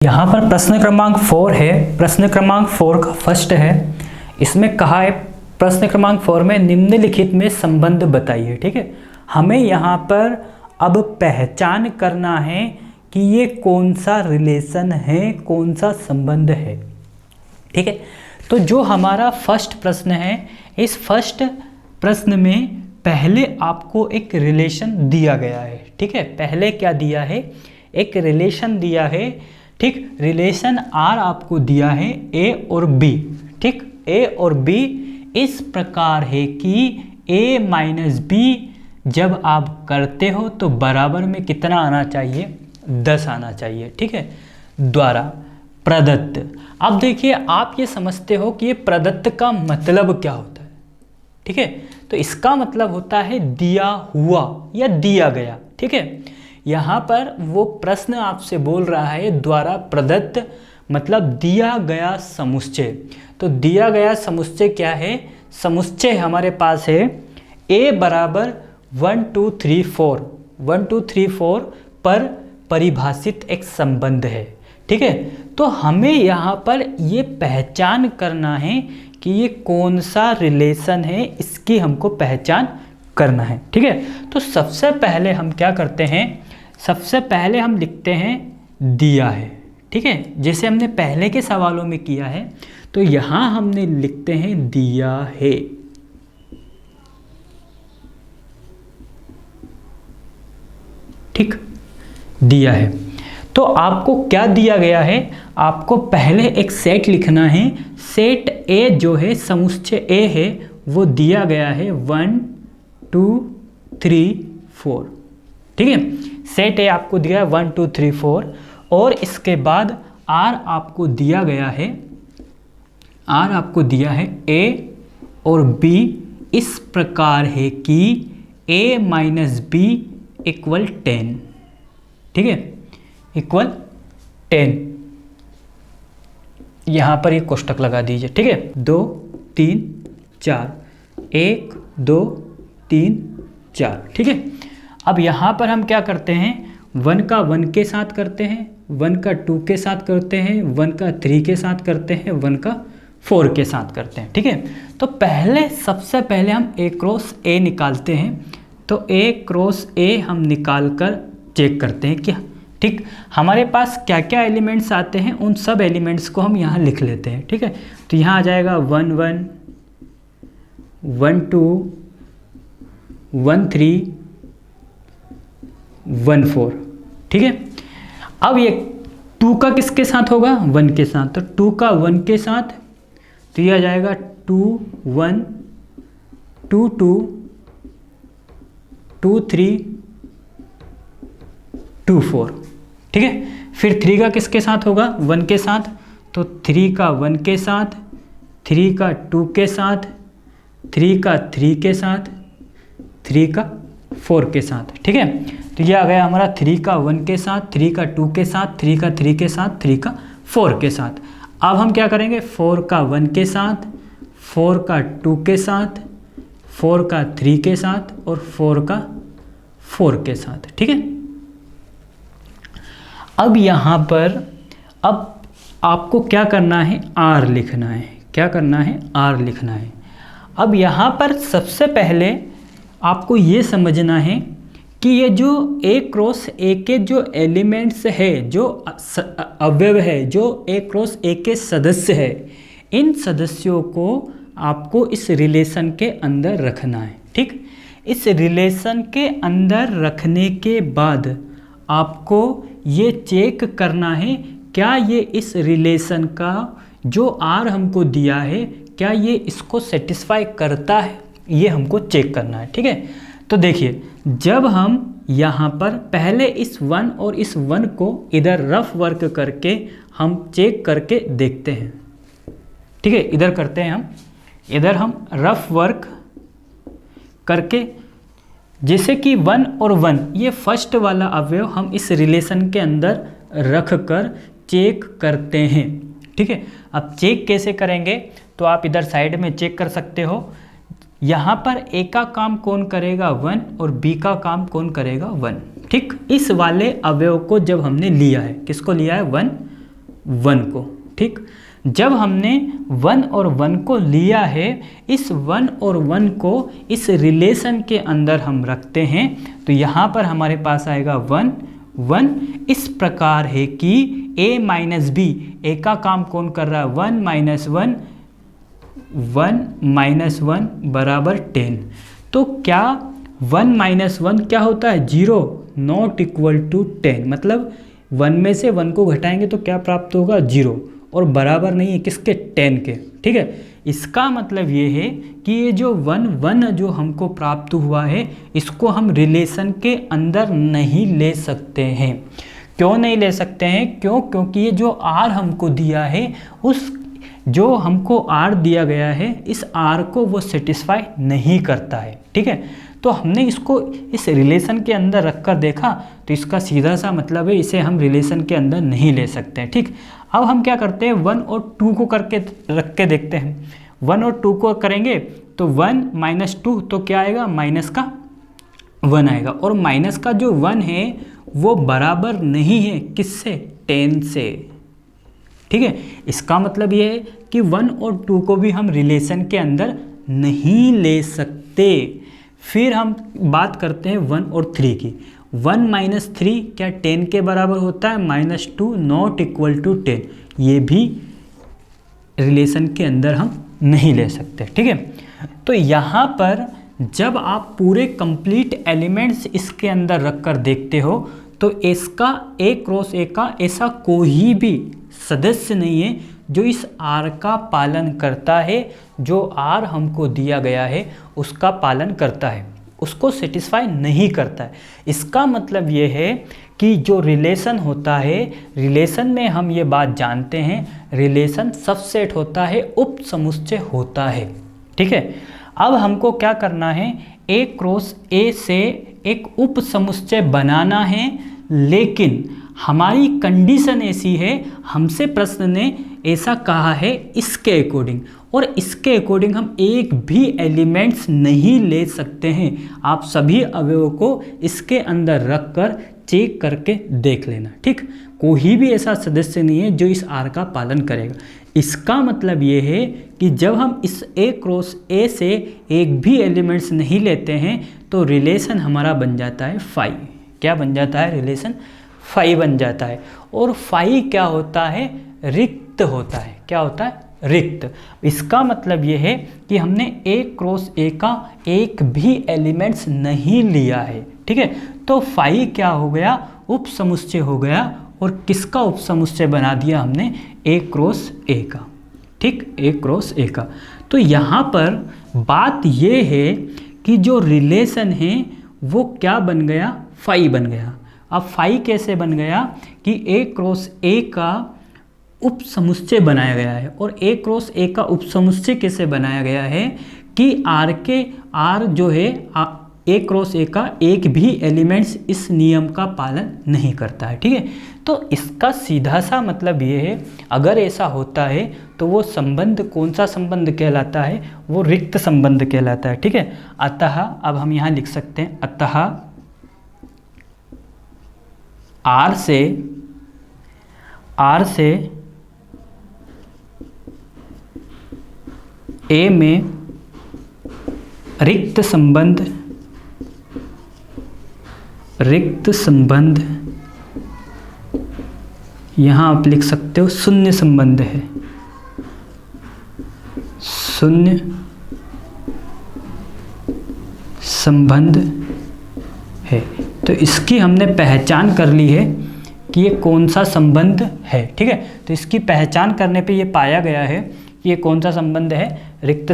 यहाँ पर प्रश्न क्रमांक 4 है। प्रश्न क्रमांक 4 का फर्स्ट है। इसमें कहा है प्रश्न क्रमांक 4 में निम्नलिखित में संबंध बताइए। ठीक है, हमें यहाँ पर अब पहचान करना है कि ये कौन सा रिलेशन है, कौन सा संबंध है। ठीक है, तो जो हमारा फर्स्ट प्रश्न है, इस फर्स्ट प्रश्न में पहले आपको एक रिलेशन दिया गया है। ठीक है, पहले क्या दिया है, एक रिलेशन दिया है। ठीक, रिलेशन आर आपको दिया है ए और बी। ठीक, ए और बी इस प्रकार है कि ए माइनस बी जब आप करते हो तो बराबर में कितना आना चाहिए, 10 आना चाहिए। ठीक है, द्वारा प्रदत्त। अब देखिए, आप ये समझते हो कि ये प्रदत्त का मतलब क्या होता है। ठीक है, तो इसका मतलब होता है दिया हुआ या दिया गया। ठीक है, यहाँ पर वो प्रश्न आपसे बोल रहा है द्वारा प्रदत्त मतलब दिया गया समुच्चय। तो दिया गया समुच्चय क्या है, समुच्चय हमारे पास है a बराबर 1 2 3 4 1 2 3 4 पर परिभाषित एक संबंध है। ठीक है, तो हमें यहाँ पर ये पहचान करना है कि ये कौन सा रिलेशन है, इसकी हमको पहचान करना है। ठीक है, तो सबसे पहले हम क्या करते हैं, सबसे पहले हम लिखते हैं दिया है। ठीक है, जैसे हमने पहले के सवालों में किया है, तो यहाँ हमने लिखते हैं दिया है। ठीक, दिया है। तो आपको क्या दिया गया है, आपको पहले एक सेट लिखना है। सेट ए जो है, समुच्चय ए है, वो दिया गया है 1 2 3 4। ठीक है, सेट ए आपको दिया है 1 2 3 4 और इसके बाद आर आपको दिया गया है, आर आपको दिया है ए और बी इस प्रकार है कि ए माइनस बी इक्वल 10। ठीक है, इक्वल 10। यहाँ पर एक कोष्टक लगा दीजिए। ठीक है, 2 3 4 1 2 3 4। ठीक है, अब यहाँ पर हम क्या करते हैं, 1 का 1 के साथ करते हैं, 1 का 2 के साथ करते हैं, 1 का 3 के साथ करते हैं, 1 का 4 के साथ करते हैं। ठीक है, तो पहले सबसे पहले हम ए क्रॉस ए निकालते हैं। तो ए क्रॉस ए हम निकाल कर चेक करते हैं क्या। ठीक, हमारे पास क्या क्या एलिमेंट्स आते हैं, उन सब एलिमेंट्स को हम यहाँ लिख लेते हैं। ठीक है, तो यहाँ आ जाएगा 1 1 1 2 1 3 1 4। ठीक है, अब ये 2 का किसके साथ होगा, 1 के साथ। तो 2 का 1 के साथ, तो ये आ जाएगा 2 1 2 2 2 3 2 4। ठीक है, फिर 3 का किसके साथ होगा, 1 के साथ। तो 3 का 1 के साथ, 3 का 2 के साथ, 3 का 3 के साथ, 3 का 4 के साथ। ठीक है, तो ये आ गया हमारा 3 का 1 के साथ, 3 का 2 के साथ, 3 का 3 के साथ, 3 का 4 के साथ। अब हम क्या करेंगे, 4 का 1 के साथ, 4 का 2 के साथ, 4 का 3 के साथ और 4 का 4 के साथ। ठीक है, अब यहाँ पर अब आपको क्या करना है, आर लिखना है। क्या करना है, आर लिखना है। अब यहाँ पर सबसे पहले आपको ये समझना है कि ये जो ए क्रॉस ए के जो एलिमेंट्स है, जो अवयव है, जो ए क्रॉस ए के सदस्य है, इन सदस्यों को आपको इस रिलेशन के अंदर रखना है। ठीक, इस रिलेशन के अंदर रखने के बाद आपको ये चेक करना है क्या ये इस रिलेशन का जो आर हमको दिया है, क्या ये इसको सेटिस्फाई करता है, ये हमको चेक करना है। ठीक है, तो देखिए, जब हम यहाँ पर पहले इस 1 और इस 1 को इधर रफ वर्क करके हम चेक करके देखते हैं। ठीक है, इधर करते हैं हम, इधर हम रफ वर्क करके, जैसे कि 1 और 1 ये फर्स्ट वाला अवयव हम इस रिलेशन के अंदर रख कर चेक करते हैं। ठीक है, अब चेक कैसे करेंगे, तो आप इधर साइड में चेक कर सकते हो। यहाँ पर ए का काम कौन करेगा, 1 और बी का काम कौन करेगा, 1। ठीक, इस वाले अवयव को जब हमने लिया है, किसको लिया है, 1 1 को। ठीक, जब हमने 1 और 1 को लिया है, इस 1 और 1 को इस रिलेशन के अंदर हम रखते हैं, तो यहाँ पर हमारे पास आएगा 1 1। इस प्रकार है कि a माइनस बी, ए का काम कौन कर रहा है, 1 माइनस 1, 1 माइनस 1 बराबर 10। तो क्या 1 माइनस 1 क्या होता है, 0, नॉट इक्वल टू 10। मतलब 1 में से 1 को घटाएंगे तो क्या प्राप्त होगा, 0, और बराबर नहीं है किसके, 10 के। ठीक है, इसका मतलब ये है कि ये जो 1 1 जो हमको प्राप्त हुआ है, इसको हम रिलेशन के अंदर नहीं ले सकते हैं। क्यों नहीं ले सकते हैं, क्योंकि ये जो r हमको दिया है, उस जो हमको r दिया गया है, इस r को वो सेटिस्फाई नहीं करता है। ठीक है, तो हमने इसको इस रिलेशन के अंदर रखकर देखा, तो इसका सीधा सा मतलब है इसे हम रिलेशन के अंदर नहीं ले सकते हैं। ठीक, अब हम क्या करते हैं, 1 और 2 को करके रख के देखते हैं। 1 और 2 को करेंगे तो 1 माइनस 2 तो क्या आएगा, माइनस का 1 आएगा, और माइनस का जो 1 है वो बराबर नहीं है किससे, 10 से। ठीक है, इसका मतलब ये है कि 1 और 2 को भी हम रिलेशन के अंदर नहीं ले सकते। फिर हम बात करते हैं 1 और 3 की। 1 माइनस 3 क्या 10 के बराबर होता है, माइनस 2 नॉट इक्वल टू 10। ये भी रिलेशन के अंदर हम नहीं ले सकते। ठीक है, तो यहाँ पर जब आप पूरे कंप्लीट एलिमेंट्स इसके अंदर रख कर देखते हो, तो इसका a क्रॉस a का ऐसा कोई भी सदस्य नहीं है जो इस r का पालन करता है, जो r हमको दिया गया है उसका पालन करता है, उसको सेटिस्फाई नहीं करता है। इसका मतलब ये है कि जो रिलेशन होता है, रिलेशन में हम ये बात जानते हैं, रिलेशन सबसेट होता है, उप समुच्चय होता है। ठीक है, अब हमको क्या करना है, a क्रॉस a से एक उप समुच्चय बनाना है, लेकिन हमारी कंडीशन ऐसी है, हमसे प्रश्न ने ऐसा कहा है इसके अकॉर्डिंग, और इसके अकॉर्डिंग हम एक भी एलिमेंट्स नहीं ले सकते हैं। आप सभी अवयवों को इसके अंदर रखकर चेक करके देख लेना। ठीक, कोई भी ऐसा सदस्य नहीं है जो इस r का पालन करेगा। इसका मतलब ये है कि जब हम इस a क्रॉस a से एक भी एलिमेंट्स नहीं लेते हैं, तो रिलेशन हमारा बन जाता है फाई। क्या बन जाता है, रिलेशन फाई बन जाता है। और फाई क्या होता है, रिक्त होता है। क्या होता है, रिक्त। इसका मतलब ये है कि हमने a क्रॉस a का एक भी एलिमेंट्स नहीं लिया है। ठीक है, तो फाई क्या हो गया, उप समुच्चय हो गया, और किसका उप समुच्चय बना दिया हमने, a क्रॉस a का। ठीक, a क्रॉस a का। तो यहाँ पर बात ये है कि जो रिलेशन है वो क्या बन गया, फाई बन गया। अब फाई कैसे बन गया कि a क्रॉस a का उप समुच्चय बनाया गया है, और a क्रॉस a का उप समुच्चय कैसे बनाया गया है कि r जो है a क्रॉस a का एक भी एलिमेंट्स इस नियम का पालन नहीं करता है। ठीक है, तो इसका सीधा सा मतलब ये है, अगर ऐसा होता है तो वो संबंध कौन सा संबंध कहलाता है, वो रिक्त संबंध कहलाता है। ठीक है, अतः अब हम यहाँ लिख सकते हैं, अतः R से A में रिक्त संबंध यहाँ आप लिख सकते हो शून्य संबंध है, शून्य संबंध है। तो इसकी हमने पहचान कर ली है कि ये कौन सा संबंध है। ठीक है, तो इसकी पहचान करने पे ये पाया गया है कि ये कौन सा संबंध है, रिक्त